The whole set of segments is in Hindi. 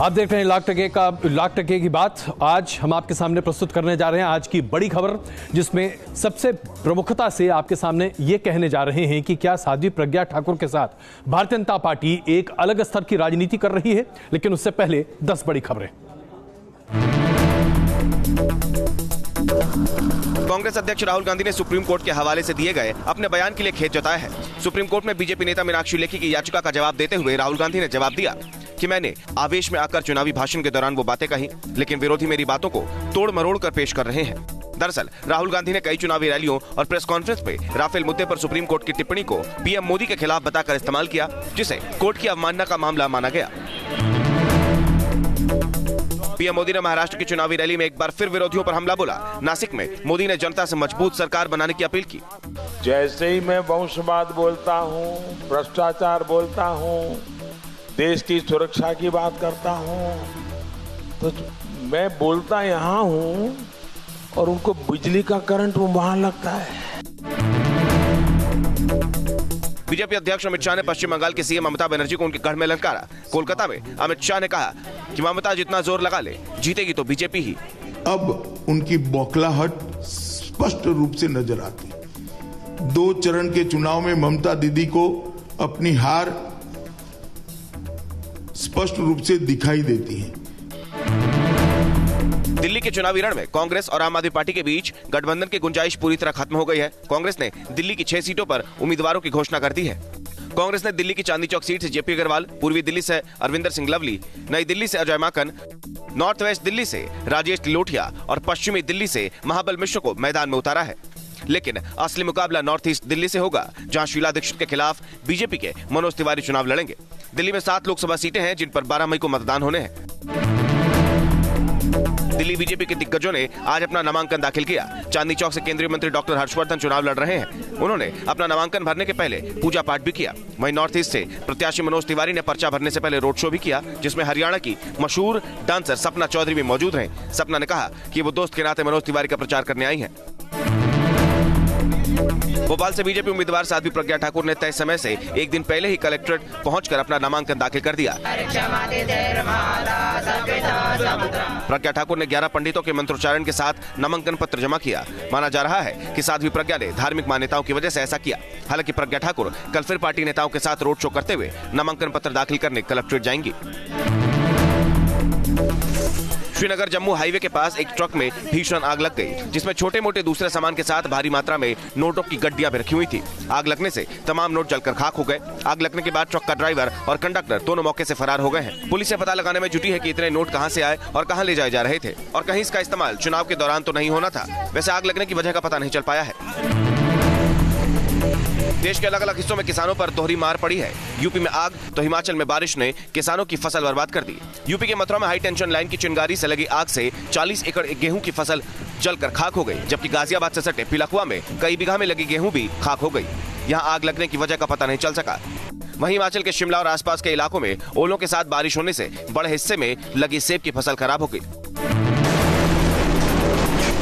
आप देख रहे हैं लाख टके की बात। आज हम आपके सामने प्रस्तुत करने जा रहे हैं आज की बड़ी खबर, जिसमें सबसे प्रमुखता से आपके सामने ये कहने जा रहे हैं कि क्या साध्वी प्रज्ञा ठाकुर के साथ भारतीय जनता पार्टी एक अलग स्तर की राजनीति कर रही है। लेकिन उससे पहले 10 बड़ी खबरें। कांग्रेस अध्यक्ष राहुल गांधी ने सुप्रीम कोर्ट के हवाले से दिए गए अपने बयान के लिए खेद जताया है। सुप्रीम कोर्ट में बीजेपी नेता मीनाक्षी लेखी की याचिका का जवाब देते हुए राहुल गांधी ने जवाब दिया कि मैंने आवेश में आकर चुनावी भाषण के दौरान वो बातें कही, लेकिन विरोधी मेरी बातों को तोड़ मरोड़ कर पेश कर रहे हैं। दरअसल राहुल गांधी ने कई चुनावी रैलियों और प्रेस कॉन्फ्रेंस में राफेल मुद्दे पर सुप्रीम कोर्ट की टिप्पणी को पीएम मोदी के खिलाफ बताकर इस्तेमाल किया, जिसे कोर्ट की अवमानना का मामला माना गया। पीएम मोदी ने महाराष्ट्र की चुनावी रैली में एक बार फिर विरोधियों पर हमला बोला। नासिक में मोदी ने जनता से मजबूत सरकार बनाने की अपील की। जैसे ही मैं वंशवाद बोलता हूँ, भ्रष्टाचार बोलता हूँ, देश की सुरक्षा की बात करता हूँ, तो मैं बोलता यहाँ हूँ और उनको बिजली का करंट वहां लगता है। बीजेपी अध्यक्ष अमित शाह ने पश्चिम बंगाल के सीएम ममता बनर्जी को उनके गढ़ में ललकारा। कोलकाता में अमित शाह ने कहा कि ममता जितना जोर लगा ले, जीतेगी तो बीजेपी ही। अब उनकी बौखलाहट स्पष्ट रूप से नजर आती। 2 चरण के चुनाव में ममता दीदी को अपनी हार स्पष्ट रूप से दिखाई देती है। दिल्ली के चुनावी रण में कांग्रेस और आम आदमी पार्टी के बीच गठबंधन की गुंजाइश पूरी तरह खत्म हो गई है। कांग्रेस ने दिल्ली की 6 सीटों पर उम्मीदवारों की घोषणा कर दी है। कांग्रेस ने दिल्ली की चांदनी चौक सीट से जेपी अग्रवाल, पूर्वी दिल्ली से अरविंदर सिंह लवली, नई दिल्ली से अजय माकन, नॉर्थ वेस्ट दिल्ली से राजेश तिलोठिया और पश्चिमी दिल्ली से महाबल मिश्र को मैदान में उतारा है। लेकिन असली मुकाबला नॉर्थ ईस्ट दिल्ली से होगा, जहां शीला दीक्षित के खिलाफ बीजेपी के मनोज तिवारी चुनाव लड़ेंगे। दिल्ली में 7 लोकसभा सीटें हैं, जिन पर 12 मई को मतदान होने हैं। दिल्ली बीजेपी के दिग्गजों ने आज अपना नामांकन दाखिल किया। चांदनी चौक से केंद्रीय मंत्री डॉक्टर हर्षवर्धन चुनाव लड़ रहे हैं। उन्होंने अपना नामांकन भरने के पहले पूजा पाठ भी किया। वहीं नॉर्थ ईस्ट से प्रत्याशी मनोज तिवारी ने पर्चा भरने से पहले रोड शो भी किया, जिसमें हरियाणा की मशहूर डांसर सपना चौधरी भी मौजूद रहे। सपना ने कहा कि वो दोस्त के नाते मनोज तिवारी का प्रचार करने आई हैं। भोपाल से बीजेपी उम्मीदवार साध्वी प्रज्ञा ठाकुर ने तय समय से एक दिन पहले ही कलेक्ट्रेट पहुंचकर अपना नामांकन दाखिल कर दिया। प्रज्ञा ठाकुर ने 11 पंडितों के मंत्रोच्चारण के साथ नामांकन पत्र जमा किया। माना जा रहा है कि साध्वी प्रज्ञा ने धार्मिक मान्यताओं की वजह से ऐसा किया। हालांकि प्रज्ञा ठाकुर कल फिर पार्टी नेताओं के साथ रोड शो करते हुए नामांकन पत्र दाखिल करने कलेक्ट्रेट जाएंगी। श्रीनगर जम्मू हाईवे के पास एक ट्रक में भीषण आग लग गई, जिसमें छोटे मोटे दूसरे सामान के साथ भारी मात्रा में नोटों की गड्डियां भी रखी हुई थी। आग लगने से तमाम नोट जलकर खाक हो गए। आग लगने के बाद ट्रक का ड्राइवर और कंडक्टर दोनों मौके से फरार हो गए हैं। पुलिस से पता लगाने में जुटी है कि इतने नोट कहां से आए और कहां ले जाए जा रहे थे, और कहीं इसका इस्तेमाल चुनाव के दौरान तो नहीं होना था। वैसे आग लगने की वजह का पता नहीं चल पाया है। देश के अलग अलग हिस्सों में किसानों पर दोहरी मार पड़ी है। यूपी में आग तो हिमाचल में बारिश ने किसानों की फसल बर्बाद कर दी। यूपी के मथुरा में हाई टेंशन लाइन की चिंगारी से लगी आग से 40 एकड़ गेहूं की फसल जलकर खाक हो गई, जबकि गाजियाबाद से सटे पिलखुआ में कई बीघा में लगी गेहूं भी खाक हो गई। यहां आग लगने की वजह का पता नहीं चल सका। वहीं हिमाचल के शिमला और आसपास के इलाकों में ओलों के साथ बारिश होने से बड़े हिस्से में लगी सेब की फसल खराब हो गई।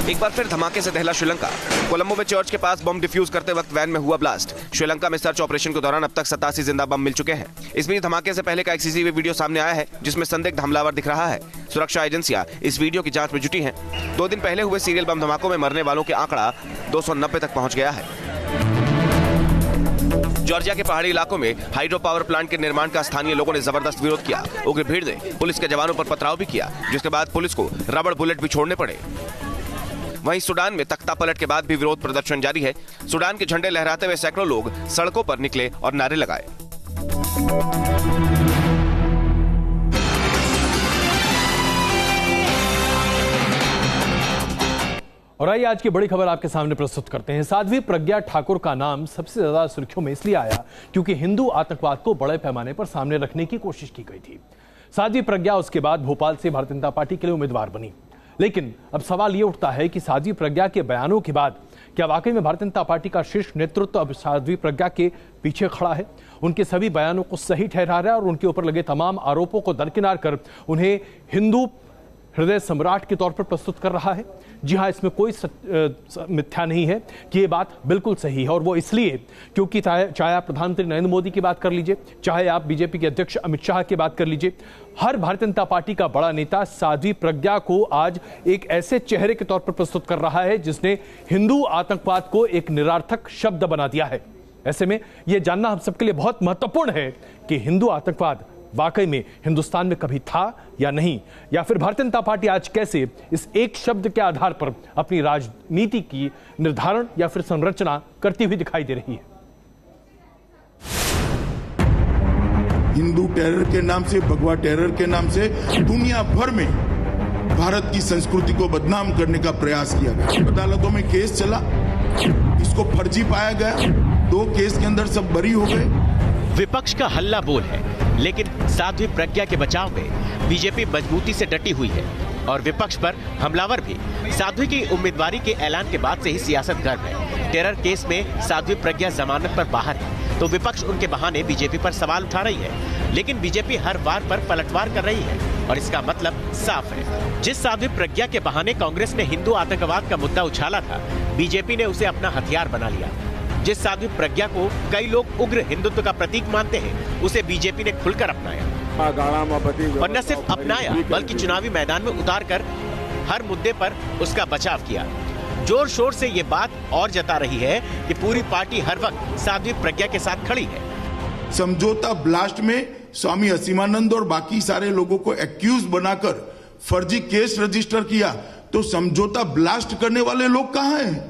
एक बार फिर धमाके से दहला श्रीलंका। कोलंबो में चर्च के पास बम डिफ्यूज करते वक्त वैन में हुआ ब्लास्ट। श्रीलंका में सर्च ऑपरेशन के दौरान अब तक 87 जिंदा बम मिल चुके हैं। इस बीच धमाके से पहले का एक सीसीटीवी वीडियो सामने आया है, जिसमें संदिग्ध हमलावर दिख रहा है। सुरक्षा एजेंसियां इस वीडियो की जांच में जुटी हैं। 2 दिन पहले हुए सीरियल बम धमाकों में मरने वालों के आंकड़ा 290 तक पहुंच गया है। जॉर्जिया के पहाड़ी इलाकों में हाइड्रो पावर प्लांट के निर्माण का स्थानीय लोगों ने जबरदस्त विरोध किया। उग्र भीड़ ने पुलिस के जवानों पर पथराव भी किया, जिसके बाद पुलिस को रबड़ बुलेट भी छोड़ने पड़े। वहीं सूडान में तख्ता पलट के बाद भी विरोध प्रदर्शन जारी है। सूडान के झंडे लहराते हुए सैकड़ों लोग सड़कों पर निकले और नारे लगाए। और आइए आज की बड़ी खबर आपके सामने प्रस्तुत करते हैं। साध्वी प्रज्ञा ठाकुर का नाम सबसे ज्यादा सुर्खियों में इसलिए आया क्योंकि हिंदू आतंकवाद को बड़े पैमाने पर सामने रखने की कोशिश की गई थी। साध्वी प्रज्ञा उसके बाद भोपाल से भारतीय जनता पार्टी के लिए उम्मीदवार बनी। लेकिन अब सवाल यह उठता है कि साध्वी प्रज्ञा के बयानों के बाद क्या वाकई में भारतीय जनता पार्टी का शीर्ष नेतृत्व अब साध्वी प्रज्ञा के पीछे खड़ा है, उनके सभी बयानों को सही ठहरा रहा है और उनके ऊपर लगे तमाम आरोपों को दरकिनार कर उन्हें हिंदू हृदय सम्राट के तौर पर प्रस्तुत कर रहा है। जी हां, इसमें कोई मिथ्या नहीं है कि ये बात बिल्कुल सही है, और वो इसलिए क्योंकि चाहे आप प्रधानमंत्री नरेंद्र मोदी की बात कर लीजिए, चाहे आप बीजेपी के अध्यक्ष अमित शाह की बात कर लीजिए, हर भारतीय जनता पार्टी का बड़ा नेता साध्वी प्रज्ञा को आज एक ऐसे चेहरे के तौर पर प्रस्तुत कर रहा है जिसने हिंदू आतंकवाद को एक निरर्थक शब्द बना दिया है। ऐसे में यह जानना हम सबके लिए बहुत महत्वपूर्ण है कि हिंदू आतंकवाद वाकई में हिंदुस्तान में कभी था या नहीं, या फिर भारतीय जनता पार्टी आज कैसे इस एक शब्द के आधार पर अपनी राजनीति की निर्धारण या फिर संरचना करती हुई दिखाई दे रही है। हिंदू टेरर के नाम से, भगवा टेरर के नाम से दुनिया भर में भारत की संस्कृति को बदनाम करने का प्रयास किया गया। अदालतों में केस चला, इसको फर्जी पाया गया, 2 केस के अंदर सब बरी हो गए। विपक्ष का हल्ला बोल है, लेकिन साध्वी प्रज्ञा के बचाव में बीजेपी मजबूती से डटी हुई है और विपक्ष पर हमलावर भी। साध्वी की उम्मीदवारी के ऐलान के बाद से ही सियासत गर्म है। टेरर केस में साध्वी प्रज्ञा जमानत पर बाहर है, तो विपक्ष उनके बहाने बीजेपी पर सवाल उठा रही है, लेकिन बीजेपी हर वार पर पलटवार कर रही है और इसका मतलब साफ है। जिस साध्वी प्रज्ञा के बहाने कांग्रेस ने हिंदू आतंकवाद का मुद्दा उछाला था, बीजेपी ने उसे अपना हथियार बना लिया। जिस साध्वी प्रज्ञा को कई लोग उग्र हिंदुत्व का प्रतीक मानते हैं, उसे बीजेपी ने खुलकर अपनाया, और न सिर्फ अपनाया बल्कि चुनावी मैदान में उतारकर हर मुद्दे पर उसका बचाव किया। जोर शोर से ये बात और जता रही है कि पूरी पार्टी हर वक्त साध्वी प्रज्ञा के साथ खड़ी है। समझौता ब्लास्ट में स्वामी असीमानंद और बाकी सारे लोगों को एक्यूज बनाकर फर्जी केस रजिस्टर किया, तो समझौता ब्लास्ट करने वाले लोग कहां हैं?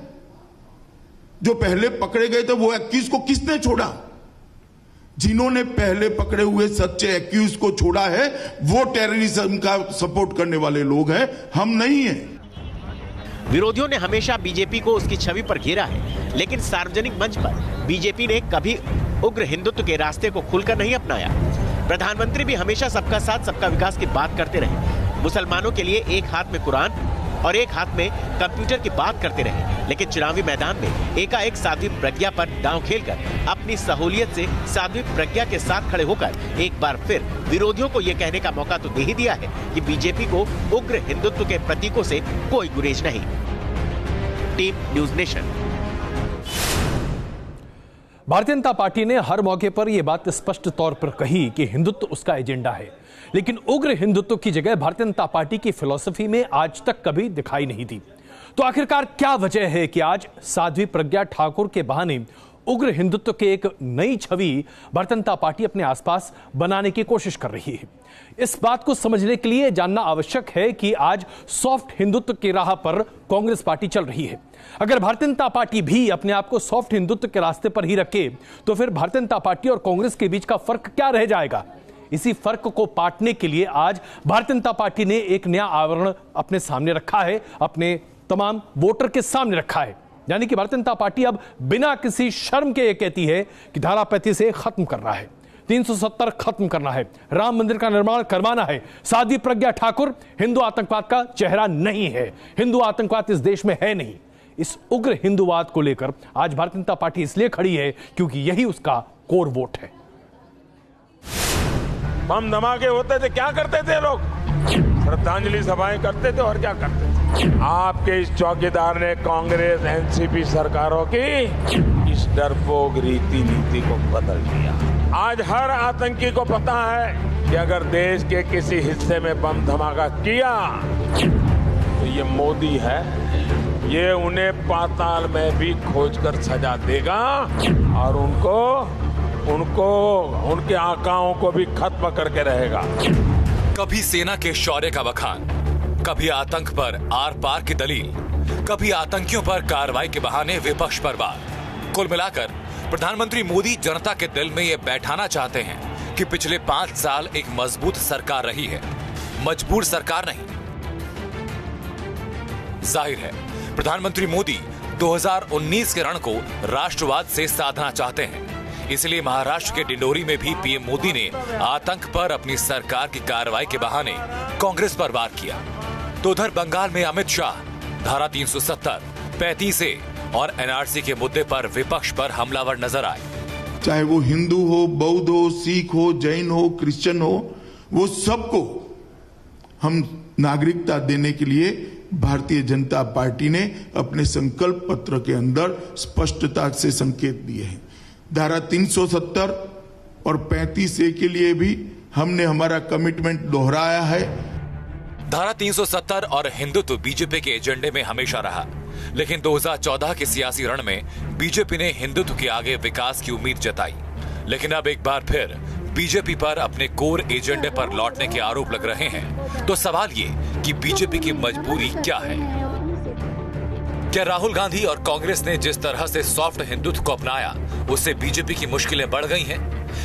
जो पहले पकड़े गए थे वो एक्यूज को किसने छोड़ा? जिन्होंने पहले पकड़े हुए सच्चे एक्यूज को छोड़ा है वो टेररिज्म का सपोर्ट करने वाले लोग हैं, हम नहीं हैं। विरोधियों ने हमेशा बीजेपी को उसकी छवि पर घेरा है, लेकिन सार्वजनिक मंच पर बीजेपी ने कभी उग्र हिंदुत्व के रास्ते को खुलकर नहीं अपनाया। प्रधानमंत्री भी हमेशा सबका साथ सबका विकास की बात करते रहे। मुसलमानों के लिए एक हाथ में कुरान और एक हाथ में कंप्यूटर की बात करते रहे, लेकिन चुनावी मैदान में एकाएक साध्वी प्रज्ञा पर दांव खेलकर अपनी सहूलियत से साध्वी प्रज्ञा के साथ खड़े होकर एक बार फिर विरोधियों को यह कहने का मौका तो दे ही दिया है कि बीजेपी को उग्र हिंदुत्व के प्रतीकों से कोई गुरेज नहीं। Team news nation. Bharatiya Janata party ने हर मौके पर यह बात स्पष्ट तौर पर कही कि हिंदुत्व उसका एजेंडा है, लेकिन उग्र हिंदुत्व की जगह भारतीय जनता पार्टी की फिलॉसफी में आज तक कभी दिखाई नहीं दी। तो आखिरकार क्या वजह है कि आज साध्वी प्रज्ञा ठाकुर के बहाने उग्र हिंदुत्व के एक नई छवि भारतीय जनता पार्टी अपने आसपास बनाने की कोशिश कर रही है? इस बात को समझने के लिए जानना आवश्यक है कि आज सॉफ्ट हिंदुत्व की राह पर कांग्रेस पार्टी चल रही है। अगर भारतीय जनता पार्टी भी अपने आप को सॉफ्ट हिंदुत्व के रास्ते पर ही रखे, तो फिर भारतीय जनता पार्टी और कांग्रेस के बीच का फर्क क्या रह जाएगा? इसी फर्क को पाटने के लिए आज भारतीय जनता पार्टी ने एक नया आवरण अपने सामने रखा है, अपने तमाम वोटर के सामने रखा है। यानी कि भारतीय जनता पार्टी अब बिना किसी शर्म के ये कहती है कि धारा 35 से खत्म करना है, 370 खत्म करना है, राम मंदिर का निर्माण करवाना है। साध्वी प्रज्ञा ठाकुर हिंदू आतंकवाद का चेहरा नहीं है, हिंदू आतंकवाद इस देश में है नहीं। इस उग्र हिंदूवाद को लेकर आज भारतीय जनता पार्टी इसलिए खड़ी है क्योंकि यही उसका कोर वोट है। बम धमाके होते थे, क्या करते थे लोग? श्रद्धांजलि सभाएं करते थे और क्या करते थे? आपके इस चौकीदार ने कांग्रेस एनसीपी सरकारों की इस डरपोक रीति नीति को बदल दिया। आज हर आतंकी को पता है कि अगर देश के किसी हिस्से में बम धमाका किया तो ये मोदी है, ये उन्हें पाताल में भी खोजकर सजा देगा और उनके आकाओं को भी खत्म करके रहेगा। कभी सेना के शौर्य का बखान, कभी आतंक पर आर पार की दलील, कभी आतंकियों पर कार्रवाई के बहाने विपक्ष पर वार। कुल मिलाकर प्रधानमंत्री मोदी जनता के दिल में ये बैठाना चाहते हैं कि पिछले 5 साल एक मजबूत सरकार रही है, मजबूर सरकार नहीं। जाहिर है प्रधानमंत्री मोदी 2019 के रण को राष्ट्रवाद से साधना चाहते हैं, इसलिए महाराष्ट्र के डिंडोरी में भी पीएम मोदी ने आतंक पर अपनी सरकार की कार्रवाई के बहाने कांग्रेस पर वार किया। तो उधर बंगाल में अमित शाह धारा 370, 35A और एनआरसी के मुद्दे पर विपक्ष पर हमलावर नजर आए। चाहे वो हिंदू हो, बौद्ध हो, सिख हो, जैन हो, क्रिश्चियन हो, वो सबको हम नागरिकता देने के लिए भारतीय जनता पार्टी ने अपने संकल्प पत्र के अंदर स्पष्टता से संकेत दिए हैं। धारा 370 और 35A के लिए भी हमने हमारा कमिटमेंट दोहराया है। धारा 370 और हिंदुत्व बीजेपी के एजेंडे में हमेशा रहा, लेकिन 2014 के सियासी रण में बीजेपी ने हिंदुत्व के आगे विकास की उम्मीद जताई। लेकिन अब एक बार फिर बीजेपी पर अपने कोर एजेंडे पर लौटने के आरोप लग रहे हैं। तो सवाल ये कि बीजेपी की मजबूरी क्या है? क्या राहुल गांधी और कांग्रेस ने जिस तरह से सॉफ्ट हिंदुत्व को अपनाया उससे बीजेपी की मुश्किलें बढ़ गई हैं?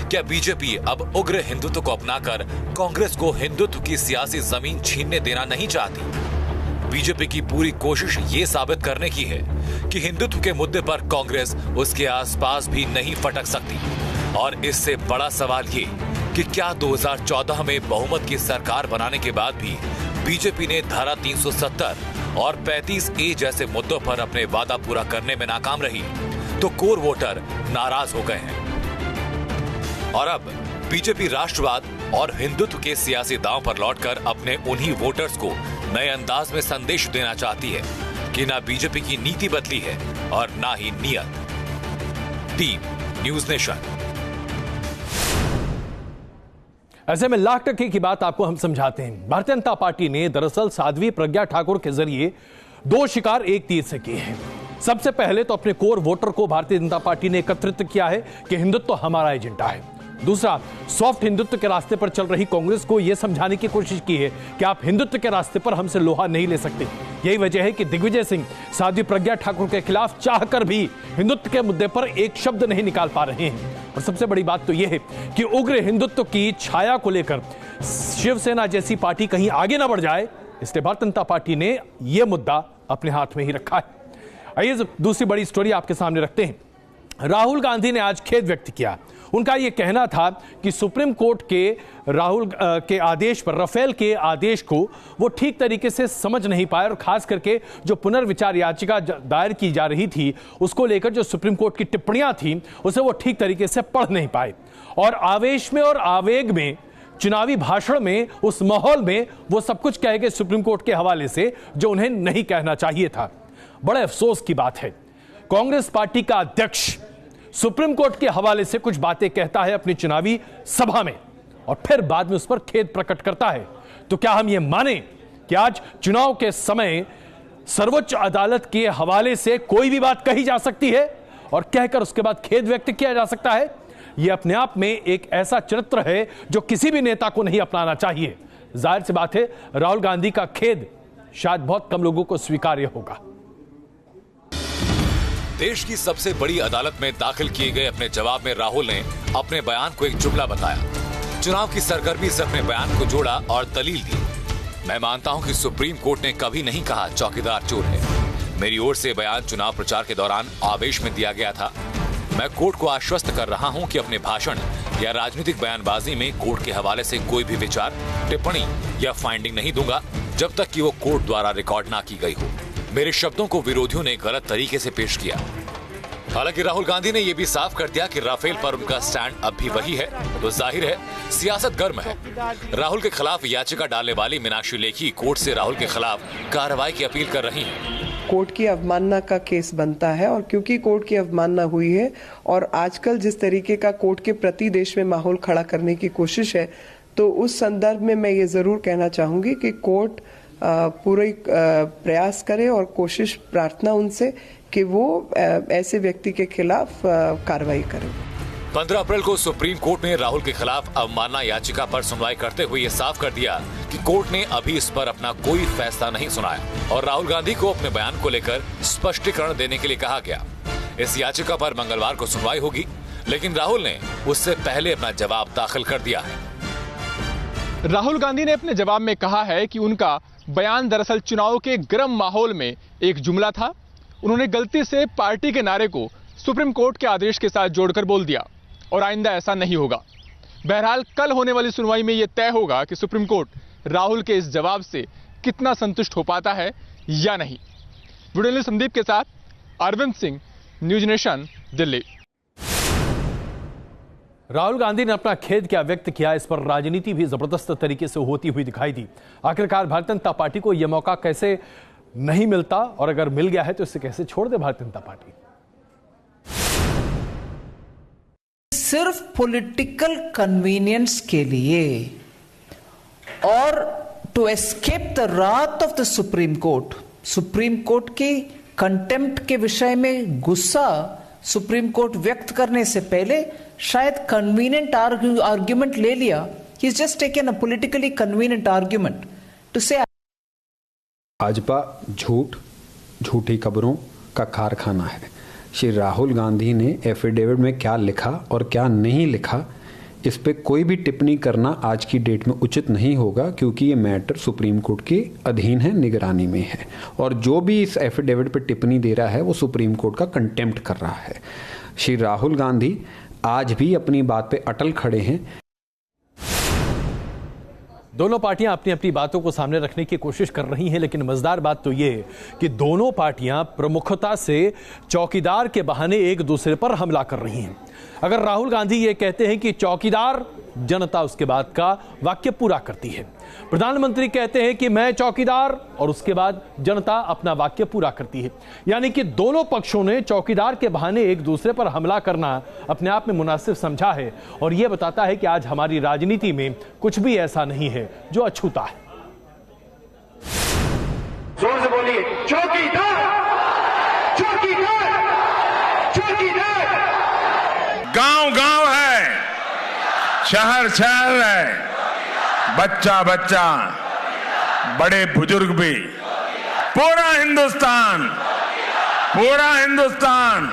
क्या बीजेपी अब उग्र हिंदुत्व को अपनाकर कांग्रेस को हिंदुत्व की सियासी जमीन छीनने देना नहीं चाहती? बीजेपी की पूरी कोशिश ये साबित करने की है कि हिंदुत्व के मुद्दे पर कांग्रेस उसके आसपास भी नहीं फटक सकती। और इससे बड़ा सवाल ये कि क्या 2014 में बहुमत की सरकार बनाने के बाद भी बीजेपी ने धारा 370 और 35A जैसे मुद्दों पर अपने वादा पूरा करने में नाकाम रही, तो कोर वोटर नाराज हो गए हैं। और अब बीजेपी राष्ट्रवाद और हिंदुत्व के सियासी दांव पर लौटकर अपने उन्हीं वोटर्स को नए अंदाज में संदेश देना चाहती है कि ना बीजेपी की नीति बदली है और ना ही नियत। Team news nation. ऐसे में लाख टके की बात आपको हम समझाते हैं। भारतीय जनता पार्टी ने दरअसल साध्वी प्रज्ञा ठाकुर के जरिए दो शिकार एक तीर से किए हैं। सबसे पहले तो अपने कोर वोटर को भारतीय जनता पार्टी ने एकत्रित किया है कि हिंदुत्व हमारा एजेंडा है। दूसरा, सॉफ्ट हिंदुत्व के रास्ते पर चल रही कांग्रेस को यह समझाने की कोशिश की है कि आप हिंदुत्व के रास्ते पर हमसे लोहा नहीं ले सकते। यही वजह है कि दिग्विजय सिंह साध्वी प्रज्ञा ठाकुर के खिलाफ चाहकर भी हिंदुत्व के मुद्दे पर एक शब्द नहीं निकाल पा रहे हैं। और सबसे बड़ी बात तो यह है कि उग्र हिंदुत्व की छाया को लेकर शिवसेना जैसी पार्टी कहीं आगे ना बढ़ जाए, इसलिए भारतीय जनता पार्टी ने यह मुद्दा अपने हाथ में ही रखा है। आइए दूसरी बड़ी स्टोरी आपके सामने रखते हैं। राहुल गांधी ने आज खेद व्यक्त किया। उनका यह कहना था कि सुप्रीम कोर्ट के राहुल के आदेश पर, राफेल के आदेश को वो ठीक तरीके से समझ नहीं पाए और खास करके जो पुनर्विचार याचिका दायर की जा रही थी उसको लेकर जो सुप्रीम कोर्ट की टिप्पणियां थी उसे वो ठीक तरीके से पढ़ नहीं पाए। और आवेश में और आवेग में, चुनावी भाषण में, उस माहौल में वो सब कुछ कह गए सुप्रीम कोर्ट के हवाले से जो उन्हें नहीं कहना चाहिए था। बड़े अफसोस की बात है, कांग्रेस पार्टी का अध्यक्ष सुप्रीम कोर्ट के हवाले से कुछ बातें कहता है अपनी चुनावी सभा में और फिर बाद में उस पर खेद प्रकट करता है। तो क्या हम ये माने कि आज चुनाव के समय सर्वोच्च अदालत के हवाले से कोई भी बात कही जा सकती है और कहकर उसके बाद खेद व्यक्त किया जा सकता है? यह अपने आप में एक ऐसा चरित्र है जो किसी भी नेता को नहीं अपनाना चाहिए। जाहिर सी बात है, राहुल गांधी का खेद शायद बहुत कम लोगों को स्वीकार्य होगा। देश की सबसे बड़ी अदालत में दाखिल किए गए अपने जवाब में राहुल ने अपने बयान को एक जुमला बताया। चुनाव की सरगर्मी से अपने बयान को जोड़ा और दलील दी। मैं मानता हूं कि सुप्रीम कोर्ट ने कभी नहीं कहा चौकीदार चोर है। मेरी ओर से बयान चुनाव प्रचार के दौरान आवेश में दिया गया था। मैं कोर्ट को आश्वस्त कर रहा हूं कि अपने भाषण या राजनीतिक बयानबाजी में कोर्ट के हवाले से कोई भी विचार, टिप्पणी या फाइंडिंग नहीं दूंगा जब तक कि वो कोर्ट द्वारा रिकॉर्ड ना की गई हो। मेरे शब्दों को विरोधियों ने गलत तरीके से पेश किया। हालांकि राहुल गांधी ने यह भी साफ कर दिया कि राफेल पर उनका स्टैंड अब भी वही है। तो जाहिर है सियासत गर्म है। राहुल के खिलाफ याचिका डालने वाली मीनाक्षी लेखी कोर्ट से राहुल के खिलाफ कार्रवाई की अपील कर रही हैं। कोर्ट की अवमानना का केस बनता है और क्योंकि कोर्ट की अवमानना हुई है और आजकल जिस तरीके का कोर्ट के प्रति देश में माहौल खड़ा करने की कोशिश है, तो उस संदर्भ में मैं ये जरूर कहना चाहूंगी कि कोर्ट पूरे प्रयास करे और कोशिश, प्रार्थना उनसे कि वो ऐसे व्यक्ति के खिलाफ कार्रवाई करें। 15 अप्रैल को सुप्रीम कोर्ट ने राहुल के खिलाफ अवमानना याचिका पर सुनवाई करते हुए ये साफ कर दिया कि कोर्ट ने अभी इस पर अपना कोई फैसला नहीं सुनाया और राहुल गांधी को अपने बयान को लेकर स्पष्टीकरण देने के लिए कहा गया। इस याचिका पर मंगलवार को सुनवाई होगी, लेकिन राहुल ने उससे पहले अपना जवाब दाखिल कर दिया है। राहुल गांधी ने अपने जवाब में कहा है कि उनका बयान दरअसल चुनाव के गर्म माहौल में एक जुमला था। उन्होंने गलती से पार्टी के नारे को सुप्रीम कोर्ट के आदेश के साथ जोड़कर बोल दिया और आइंदा ऐसा नहीं होगा। बहरहाल कल होने वाली सुनवाई में यह तय होगा कि सुप्रीम कोर्ट राहुल के इस जवाब से कितना संतुष्ट हो पाता है या नहीं। वीडियो जर्नलिस्ट संदीप के साथ अरविंद सिंह, न्यूज नेशन, दिल्ली। राहुल गांधी ने अपना खेद क्या व्यक्त किया, इस पर राजनीति भी जबरदस्त तरीके से होती हुई दिखाई दी। आखिरकार भारतीय जनता पार्टी को यह मौका कैसे नहीं मिलता और अगर मिल गया है तो इसे कैसे छोड़ दे भारतीय जनता पार्टी। सिर्फ पॉलिटिकल कन्वीनियंस के लिए और to escape the Wrath of the supreme court की कंटेम्प्ट के विषय में गुस्सा सुप्रीम कोर्ट व्यक्त करने से पहले शायद कन्वीनियंट आर्ग्यूमेंट ले लिया। He is just taken a politically convenient argument to say Bhajpa झूठी खबरों का कारखाना है। श्री राहुल गांधी ने एफिडेविट में क्या लिखा और क्या नहीं लिखा, इस पे कोई भी टिप्पणी करना आज की डेट में उचित नहीं होगा, क्योंकि ये मैटर सुप्रीम कोर्ट के अधीन है, निगरानी में है। और जो भी इस एफिडेविट पे टिप्पणी दे रहा है वो सुप्रीम कोर्ट का कंटेम्प्ट कर रहा है। श्री राहुल गांधी आज भी अपनी बात पे अटल खड़े हैं। दोनों पार्टियां अपनी अपनी बातों को सामने रखने की कोशिश कर रही हैं, लेकिन मजेदार बात तो ये कि दोनों पार्टियां प्रमुखता से चौकीदार के बहाने एक दूसरे पर हमला कर रही हैं। अगर राहुल गांधी ये कहते हैं कि चौकीदार, जनता उसके बाद का वाक्य पूरा करती है। प्रधानमंत्री कहते हैं कि मैं चौकीदार, और उसके बाद जनता अपना वाक्य पूरा करती है। यानी कि दोनों पक्षों ने चौकीदार के बहाने एक दूसरे पर हमला करना अपने आप में मुनासिब समझा है, और यह बताता है कि आज हमारी राजनीति में कुछ भी ऐसा नहीं है जो अछूता है। जोर से बोलिए, चौकीदार, चौकीदार, चौकीदार। गांव गांव है, शहर शहर है, बच्चा बच्चा, बड़े बुजुर्ग भी, पूरा हिंदुस्तान, पूरा हिंदुस्तान।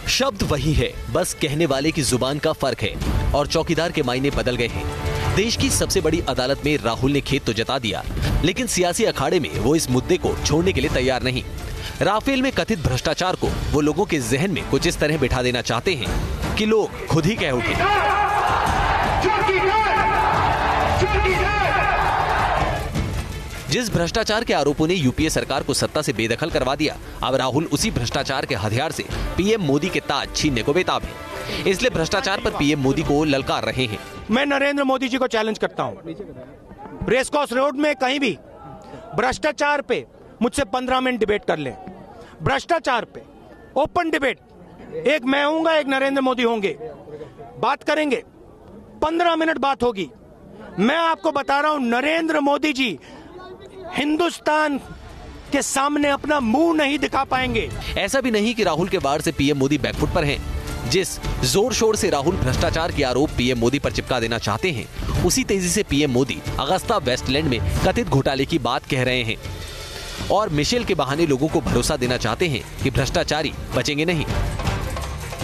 शब्द वही है, बस कहने वाले की जुबान का फर्क है और चौकीदार के मायने बदल गए हैं। देश की सबसे बड़ी अदालत में राहुल ने खेद तो जता दिया, लेकिन सियासी अखाड़े में वो इस मुद्दे को छोड़ने के लिए तैयार नहीं। राफेल में कथित भ्रष्टाचार को वो लोगों के जहन में कुछ इस तरह बिठा देना चाहते हैं कि लोग खुद ही कह उठे। जिस भ्रष्टाचार के आरोपों ने यूपीए सरकार को सत्ता से बेदखल करवा दिया, अब राहुल उसी भ्रष्टाचार के हथियार से पीएम मोदी के ताज छीनने को बेताब है। इसलिए भ्रष्टाचार पर पीएम मोदी को ललकार रहे हैं। मैं नरेंद्र मोदी जी को चैलेंज करता हूं, रेसकोर्स रोड में कहीं भी भ्रष्टाचार पे मुझसे 15 मिनट डिबेट कर लें। भ्रष्टाचार पे ओपन डिबेट, एक मैं होऊंगा, एक नरेंद्र मोदी होंगे, बात करेंगे, 15 मिनट बात होगी। मैं आपको बता रहा हूं, नरेंद्र मोदी जी हिंदुस्तान के सामने अपना मुंह नहीं दिखा पाएंगे। ऐसा भी नहीं कि राहुल के वार से पीएम मोदी बैकफुट पर हैं। जिस जोर शोर से राहुल भ्रष्टाचार के आरोप पीएम मोदी पर चिपका देना चाहते हैं, उसी तेजी से पीएम मोदी अगस्ता वेस्टलैंड में कथित घोटाले की बात कह रहे हैं और मिशेल के बहाने लोगों को भरोसा देना चाहते हैं कि भ्रष्टाचारी बचेंगे नहीं।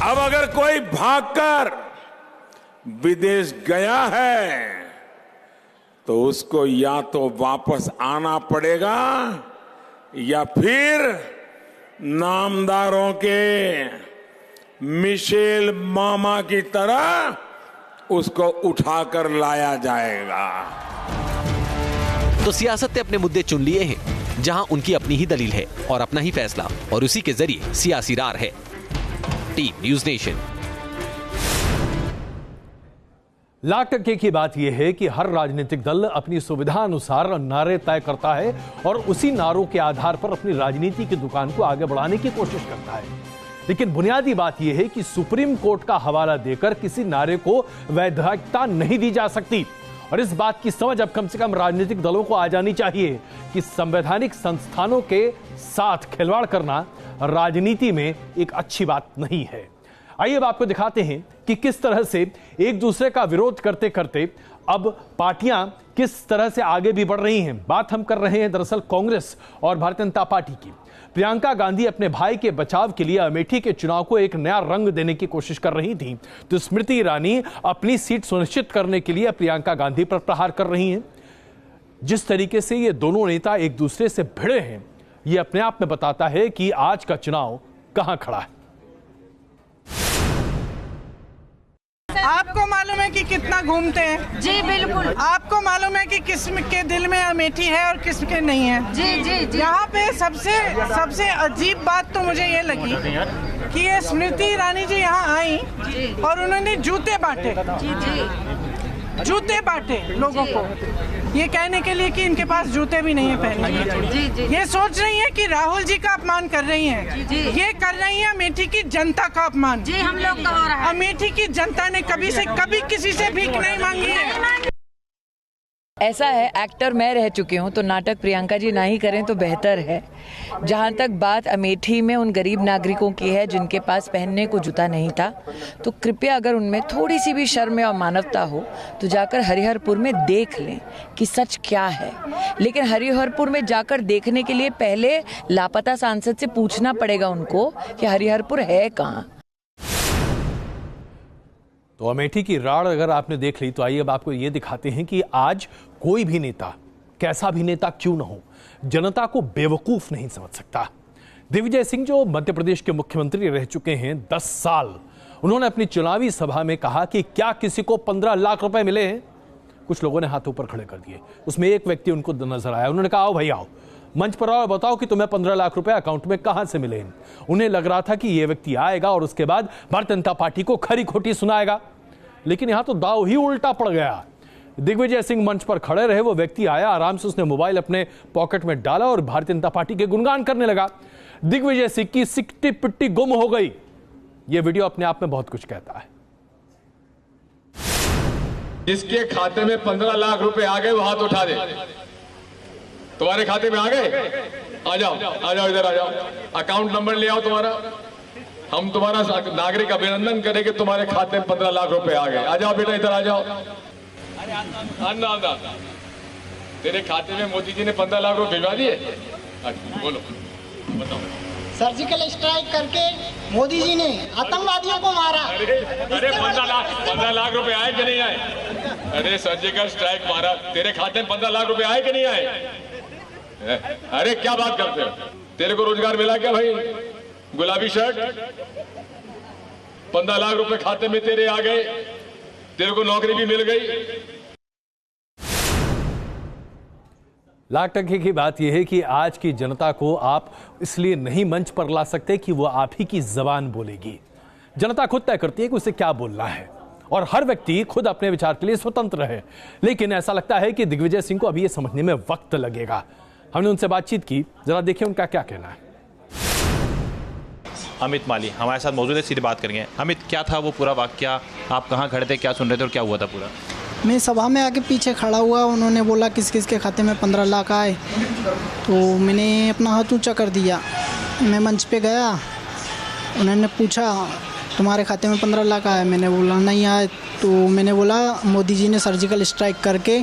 अब अगर कोई भागकर विदेश गया है तो उसको या तो वापस आना पड़ेगा या फिर नामदारों के मिशेल मामा की तरह उसको उठाकर लाया जाएगा। तो सियासत ने अपने मुद्दे चुन लिए हैं, जहां उनकी अपनी ही दलील है और अपना ही फैसला, और उसी के जरिए सियासी रार है। Team news nation. लाख टक्के की बात यह है कि हर राजनीतिक दल अपनी सुविधा अनुसार नारे तय करता है और उसी नारों के आधार पर अपनी राजनीति की दुकान को आगे बढ़ाने की कोशिश करता है। लेकिन बुनियादी बात यह है कि सुप्रीम कोर्ट का हवाला देकर किसी नारे को वैधता नहीं दी जा सकती, और इस बात की समझ अब कम से कम राजनीतिक दलों को आ जानी चाहिए कि संवैधानिक संस्थानों के साथ खिलवाड़ करना राजनीति में एक अच्छी बात नहीं है। आइए अब आपको दिखाते हैं कि किस तरह से एक दूसरे का विरोध करते करते अब पार्टियां किस तरह से आगे भी बढ़ रही हैं। बात हम कर रहे हैं दरअसल कांग्रेस और भारतीय जनता पार्टी की। प्रियंका गांधी अपने भाई के बचाव के लिए अमेठी के चुनाव को एक नया रंग देने की कोशिश कर रही थी, तो स्मृति ईरानी अपनी सीट सुनिश्चित करने के लिए प्रियंका गांधी पर प्रहार कर रही हैं। जिस तरीके से ये दोनों नेता एक दूसरे से भिड़े हैं, ये अपने आप में बताता है कि आज का चुनाव कहां खड़ा है। आपको मालूम है कि कितना घूमते हैं? जी बिल्कुल। आपको मालूम है कि किसके दिल में अमेठी है और किसके नहीं है? जी जी जी। यहाँ पे सबसे अजीब बात तो मुझे ये लगी कि ये स्मृति ईरानी जी यहाँ आई और उन्होंने जूते बांटे, जूते बांटे लोगों को, ये कहने के लिए कि इनके पास जूते भी नहीं है पहनने। ये सोच रही है कि राहुल जी का अपमान कर रही हैं। ये कर रही है अमेठी की जनता का अपमान। जी हम लोग का हो रहा है। अमेठी की जनता ने कभी किसी से भीख नहीं मांगी है। ऐसा है, एक्टर मैं रह चुकी हूँ तो नाटक प्रियंका जी ना ही करें तो बेहतर है। जहाँ तक बात अमेठी में उन गरीब नागरिकों की है जिनके पास पहनने को जूता नहीं था, तो कृपया अगर उनमें थोड़ी सी भी शर्म और मानवता हो तो जाकर हरिहरपुर में देख लें कि सच क्या है। लेकिन हरिहरपुर में जाकर देखने के लिए पहले लापता सांसद से पूछना पड़ेगा उनको कि हरिहरपुर है कहाँ। तो अमेठी की राड़ अगर आपने देख ली तो आइए अब आपको ये दिखाते हैं कि आज कोई भी नेता, कैसा भी नेता क्यों न हो, जनता को बेवकूफ नहीं समझ सकता। दिग्विजय सिंह जो मध्य प्रदेश के मुख्यमंत्री रह चुके हैं 10 साल, उन्होंने अपनी चुनावी सभा में कहा कि क्या किसी को 15 लाख रुपए मिले हैं? कुछ लोगों ने हाथ ऊपर खड़े कर दिए। उसमें एक व्यक्ति उनको नजर आया, उन्होंने कहा आओ भाई आओ, मंच पर आओ, बताओ कि तुम्हें 15 लाख रुपए अकाउंट में कहां से मिले। उन्हें लग रहा था कि यह व्यक्ति आएगा और उसके बाद भारतीय जनता पार्टी को खरी खोटी सुनाएगा, लेकिन यहां तो दाव ही उल्टा पड़ गया। दिग्विजय सिंह मंच पर खड़े रहे, वो व्यक्ति आया, आराम से उसने मोबाइल अपने पॉकेट में डाला और भारतीय जनता पार्टी के गुणगान करने लगा। दिग्विजय सिंह की सिक्टी पिट्टी गुम हो गई। यह वीडियो अपने आप में बहुत कुछ कहता है। जिसके खाते में 15 लाख रुपए आ गए वो हाथ उठा दे। तुम्हारे खाते में आ गए? आ जाओ इधर आ जाओ, अकाउंट नंबर ले आओ तुम्हारा, हम तुम्हारा नागरिक अभिनंदन करें कि तुम्हारे खाते में 15 लाख रुपए आ गए। आ जाओ बेटा इधर आ जाओ। अन्ना तेरे खाते में मोदी जी ने 15 लाख रुपए भिजवा दिए? बोलो बताओ। सर्जिकल स्ट्राइक करके मोदी जी ने आतंकवादियों को मारा। अरे 15 लाख रुपए आए कि नहीं आए? अरे सर्जिकल स्ट्राइक मारा, तेरे खाते में 15 लाख रुपए आए कि नहीं आए? अरे क्या बात करते हो? तेरे को रोजगार मिला क्या भाई? गुलाबी शर्ट, 15 लाख रुपए खाते में तेरे आ गए, तेरे को नौकरी भी मिल गई। लाख टके की बात यह है कि आज की जनता को आप इसलिए नहीं मंच पर ला सकते कि वो आप ही की जबान बोलेगी। जनता खुद तय करती है कि उसे क्या बोलना है और हर व्यक्ति खुद अपने विचार के लिए स्वतंत्र है। लेकिन ऐसा लगता है कि दिग्विजय सिंह को अभी यह समझने में वक्त लगेगा। हमने उनसे बातचीत की, जरा देखिए उनका क्या कहना है। अमित माली हमारे साथ मौजूद है, सीधे बात करेंगे। अमित, क्या था वो पूरा वाकया? आप कहाँ खड़े थे, क्या सुन रहे थे और क्या हुआ था पूरा? मैं सभा में आके पीछे खड़ा हुआ, उन्होंने बोला किस किस के खाते में 15 लाख आए, तो मैंने अपना हाथ ऊंचा कर दिया। मैं मंच पे गया, उन्होंने पूछा तुम्हारे खाते में 15 लाख आए? मैंने बोला नहीं आए। तो मैंने बोला मोदी जी ने सर्जिकल स्ट्राइक करके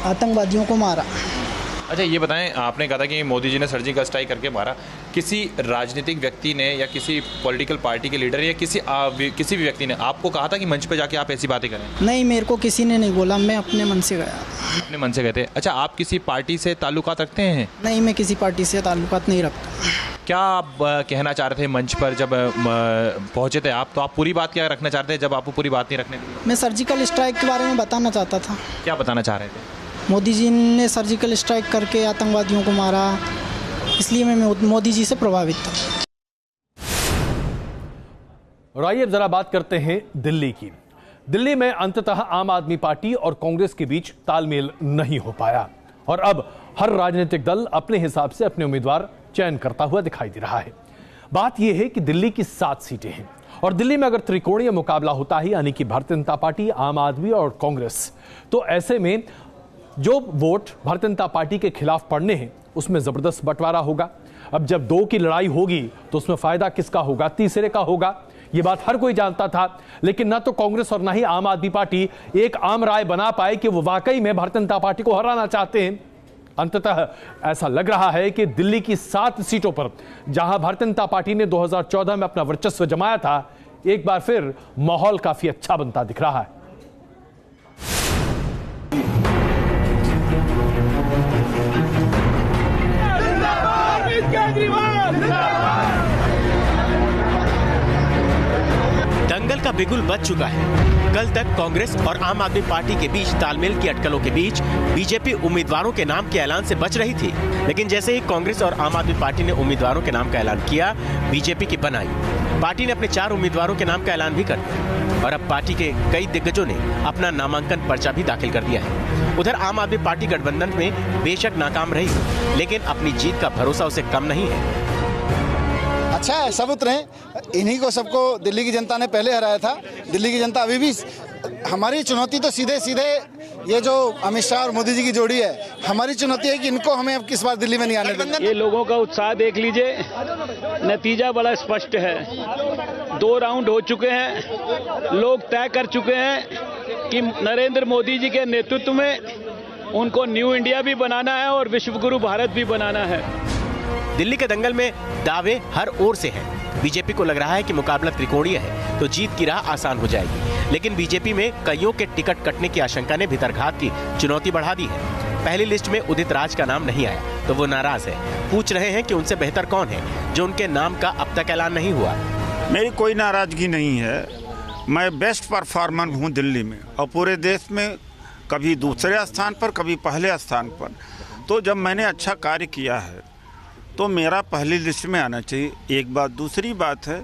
आतंकवादियों को मारा। अच्छा ये बताएं, आपने कहा था कि मोदी जी ने सर्जिकल स्ट्राइक करके मारा, किसी राजनीतिक व्यक्ति ने या किसी पॉलिटिकल पार्टी के लीडर या किसी भी व्यक्ति ने आपको कहा था कि मंच पे जाके आप ऐसी बातें करें? नहीं, मेरे को किसी ने नहीं बोला, मैं अपने मन से गया। अपने मन से गए थे? अच्छा, आप किसी पार्टी से ताल्लुकात रखते हैं? नहीं, मैं किसी पार्टी से ताल्लुकात नहीं रखता। क्या आप कहना चाह रहे थे मंच पर जब पहुंचे थे आप? तो आप पूरी बात क्या रखना चाहते थे जब आपको पूरी बात नहीं रखने दी? मैं सर्जिकल स्ट्राइक के बारे में बताना चाहता था। क्या बताना चाह रहे थे? मोदी जी ने सर्जिकल स्ट्राइक करके आतंकवादियों को मारा, इसलिए मैं मोदी जी से प्रभावित था। और आइए जरा बात करते हैं दिल्ली की। दिल्ली में अंततः आम आदमी पार्टी और कांग्रेस के बीच तालमेल नहीं हो पाया और अब हर राजनीतिक दल अपने हिसाब से अपने उम्मीदवार चयन करता हुआ दिखाई दे रहा है। बात यह है कि दिल्ली की 7 सीटें हैं और दिल्ली में अगर त्रिकोणीय मुकाबला होता है, यानी कि भारतीय जनता पार्टी, आम आदमी और कांग्रेस, तो ऐसे में जो वोट भारतीय जनता पार्टी के खिलाफ पड़ने हैं उसमें जबरदस्त बंटवारा होगा। अब जब 2 की लड़ाई होगी तो उसमें फायदा किसका होगा? तीसरे का होगा। यह बात हर कोई जानता था, लेकिन ना तो कांग्रेस और ना ही आम आदमी पार्टी एक आम राय बना पाए कि वो वाकई में भारतीय जनता पार्टी को हराना चाहते हैं। अंततः ऐसा लग रहा है कि दिल्ली की 7 सीटों पर जहां भारतीय जनता पार्टी ने 2014 में अपना वर्चस्व जमाया था, एक बार फिर माहौल काफी अच्छा बनता दिख रहा है। दंगल का का बिगुल बज चुका है। कल तक कांग्रेस और आम आदमी पार्टी के बीच तालमेल की अटकलों के बीच बीजेपी उम्मीदवारों के नाम के ऐलान से बच रही थी, लेकिन जैसे ही कांग्रेस और आम आदमी पार्टी ने उम्मीदवारों के नाम का ऐलान किया, बीजेपी की बन आई। पार्टी ने अपने 4 उम्मीदवारों के नाम का ऐलान भी कर दिया और अब पार्टी के कई दिग्गजों ने अपना नामांकन पर्चा भी दाखिल कर दिया है। उधर आम आदमी पार्टी गठबंधन में बेशक नाकाम रही, लेकिन अपनी जीत का भरोसा उसे कम नहीं है। अच्छा है, सब उतरे, इन्हीं को सबको दिल्ली की जनता ने पहले हराया था। दिल्ली की जनता अभी भी, हमारी चुनौती तो सीधे सीधे ये जो अमित शाह और मोदी जी की जोड़ी है, हमारी चुनौती है कि इनको हमें अब किस बार दिल्ली में नहीं आने देंगे। ये लोगों का उत्साह देख लीजिए, नतीजा बड़ा स्पष्ट है। 2 राउंड हो चुके हैं, लोग तय कर चुके हैं कि नरेंद्र मोदी जी के नेतृत्व में उनको न्यू इंडिया भी बनाना है और विश्वगुरु भारत भी बनाना है। दिल्ली के दंगल में दावे हर ओर से हैं। बीजेपी को लग रहा है कि मुकाबला त्रिकोणीय है तो जीत की राह आसान हो जाएगी, लेकिन बीजेपी में कईयों के टिकट कटने की आशंका ने भीतरघात की चुनौती बढ़ा दी है। पहली लिस्ट में उदित राज का नाम नहीं आया तो वो नाराज है, पूछ रहे हैं कि उनसे बेहतर कौन है जो उनके नाम का अब तक ऐलान नहीं हुआ। मेरी कोई नाराजगी नहीं है, मैं बेस्ट परफॉर्मर हूँ दिल्ली में और पूरे देश में, कभी दूसरे स्थान पर कभी पहले स्थान पर। तो जब मैंने अच्छा कार्य किया है तो मेरा पहली लिस्ट में आना चाहिए, एक बात। दूसरी बात है,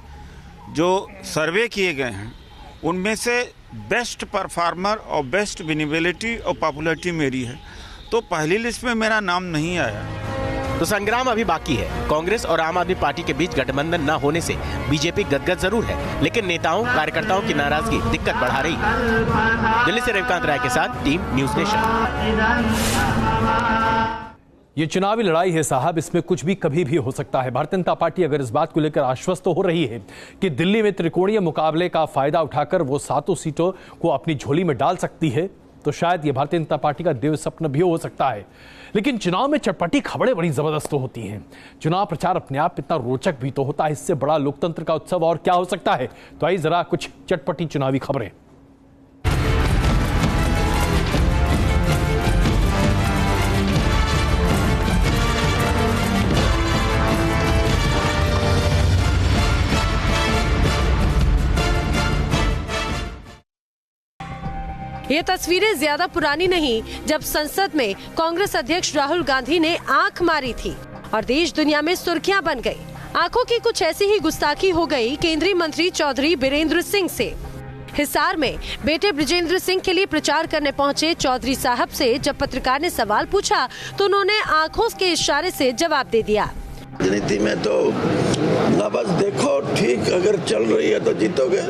जो सर्वे किए गए हैं उनमें से बेस्ट परफॉर्मर और बेस्ट विजिबिलिटी और पॉपुलैरिटी मेरी है, तो पहली लिस्ट में मेरा नाम नहीं आया। तो संग्राम अभी बाकी है। कांग्रेस और आम आदमी पार्टी के बीच गठबंधन न होने से बीजेपी गदगद जरूर है, लेकिन नेताओं कार्यकर्ताओं की नाराजगी दिक्कत बढ़ा रही है। दिल्ली से रविकांत राय के साथ टीम न्यूज नेशन। ये चुनावी लड़ाई है साहब, इसमें कुछ भी कभी भी हो सकता है। भारतीय जनता पार्टी अगर इस बात को लेकर आश्वस्त हो रही है कि दिल्ली में त्रिकोणीय मुकाबले का फायदा उठाकर वो 7 सीटों को अपनी झोली में डाल सकती है, तो शायद ये भारतीय जनता पार्टी का दिव्य स्वप्न भी हो सकता है। लेकिन चुनाव में चटपटी खबरें बड़ी जबरदस्त होती हैं। चुनाव प्रचार अपने आप इतना रोचक भी तो होता है, इससे बड़ा लोकतंत्र का उत्सव और क्या हो सकता है। तो आइए जरा कुछ चटपटी चुनावी खबरें। ये तस्वीरें ज्यादा पुरानी नहीं, जब संसद में कांग्रेस अध्यक्ष राहुल गांधी ने आंख मारी थी और देश दुनिया में सुर्खियां बन गई। आंखों की कुछ ऐसी ही गुस्ताखी हो गई केंद्रीय मंत्री चौधरी बीरेंद्र सिंह से। हिसार में बेटे ब्रिजेंद्र सिंह के लिए प्रचार करने पहुंचे चौधरी साहब से जब पत्रकार ने सवाल पूछा तो उन्होंने आंखों के इशारे से जवाब दे दिया। राजनीति में तो ना बस देखो, ठीक अगर चल रही है तो जीतोगे।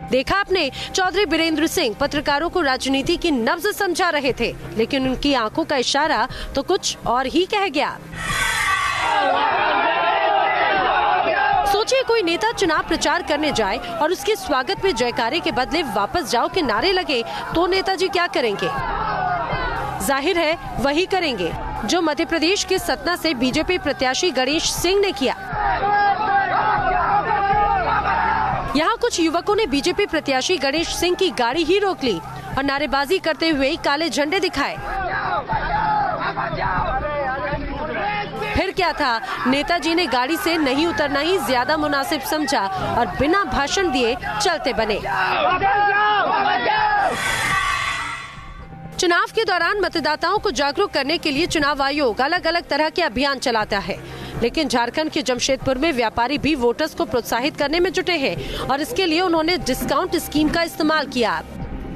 देखा आपने, चौधरी बीरेंद्र सिंह पत्रकारों को राजनीति की नब्ज समझा रहे थे, लेकिन उनकी आंखों का इशारा तो कुछ और ही कह गया। सोचिए कोई नेता चुनाव प्रचार करने जाए और उसके स्वागत में जयकारे के बदले वापस जाओ के नारे लगे, तो नेताजी क्या करेंगे? जाहिर है वही करेंगे जो मध्य प्रदेश के सतना से बीजेपी प्रत्याशी गणेश सिंह ने किया। यहाँ कुछ युवकों ने बीजेपी प्रत्याशी गणेश सिंह की गाड़ी ही रोक ली और नारेबाजी करते हुए काले झंडे दिखाए। फिर क्या था, नेताजी ने गाड़ी से नहीं उतरना ही ज्यादा मुनासिब समझा और बिना भाषण दिए चलते बने। चुनाव के दौरान मतदाताओं को जागरूक करने के लिए चुनाव आयोग अलग अलग तरह के अभियान चलाता है, लेकिन झारखंड के जमशेदपुर में व्यापारी भी वोटर्स को प्रोत्साहित करने में जुटे हैं और इसके लिए उन्होंने डिस्काउंट स्कीम का इस्तेमाल किया।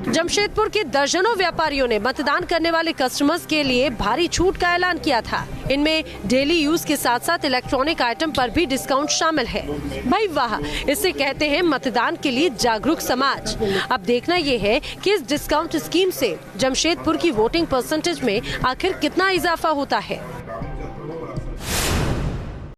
जमशेदपुर के दर्जनों व्यापारियों ने मतदान करने वाले कस्टमर्स के लिए भारी छूट का ऐलान किया था। इनमें डेली यूज के साथ साथ इलेक्ट्रॉनिक आइटम पर भी डिस्काउंट शामिल है। भाई वाह, इसे कहते हैं मतदान के लिए जागरूक समाज। अब देखना ये है कि इस डिस्काउंट स्कीम से जमशेदपुर की वोटिंग परसेंटेज में आखिर कितना इजाफा होता है।